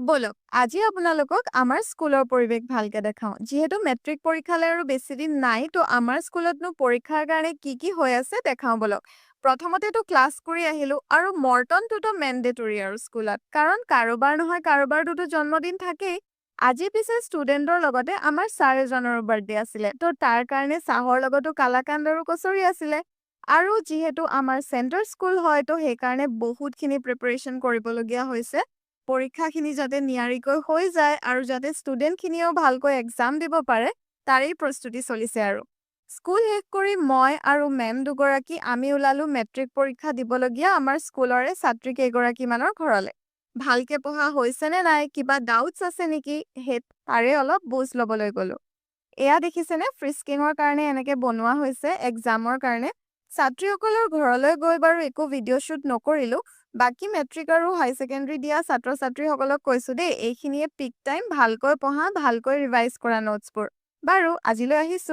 বলক আজি আপোনালোকক আমাৰ স্কুলৰ পৰিৱেশ ভালকে দেখাও যিহেতু মেট্ৰিক পৰীক্ষালৈ আৰু বেছি দিন নাই তো আমাৰ স্কুলতনো পৰীক্ষাৰ কাৰণে কি হৈ আছে দেখাও বলক প্ৰথমতেতো ক্লাছ কৰি আহিলো আৰু মৰ্টনটোতো মেণ্ডেটৰী আৰু স্কুলত কাৰণ কাৰোবাৰ নহয় কাৰোবাৰটোতো জন্মদিন থাকেই আজি পিছে ষ্টুডেণ্টৰ লগতে আমাৰ ছাৰ এজনৰো বাৰ্থডে আছিলে তো তাৰ কাৰণে চাহৰ লগতো কালাকান্দ আৰু কচৰি আছিলে আৰু যিহেতু আমাৰ চেণ্টাৰ স্কুল হয় তো সেইকাৰণে বহুতখিনি প্ৰিপাৰেশ্যন কৰিবলগীয়া হৈছে পৰীক্ষাখিনি যাতে নিয়াৰিকৈ হৈ যায় আৰু যাতে ষ্টুডেণ্টখিনিয়েও ভালকৈ এক্সাম দিব পাৰে তাৰেই প্ৰস্তুতি চলিছে আৰু স্কুল শেষ কৰি মই আৰু মেম দুগৰাকী আমি ওলালো মেট্ৰিক পৰীক্ষা দিবলগীয়া আমাৰ স্কুলৰে ছাত্ৰী কেইগৰাকীমানৰ ঘৰলে ভালকে পঢ়া হৈছেনে নাই কিবা ডাউটছ আছে নেকি সেই তাৰে অলপ বুজ ল'বলৈ গ'লো এয়া দেখিছেনে ফ্ৰিস্কিঙৰ কাৰণে এনেকে বনোৱা হৈছে এক্সামৰ কাৰণে ছাত্ৰীসকলৰ ঘৰলৈ গৈ বাৰু একো ভিডিঅ' শ্বুট নকৰিলো বাকী মেট্ৰিক আৰু হাই ছেকেণ্ডাৰী দিয়া ছাত্ৰ-ছাত্ৰীসকলক কৈছো দেই এইখিনিয়ে পিক টাইম ভালকৈ পঢ়া ভালকৈ ৰিভাইজ কৰা নোটছবোৰ বাৰু আজিলৈ আহিছো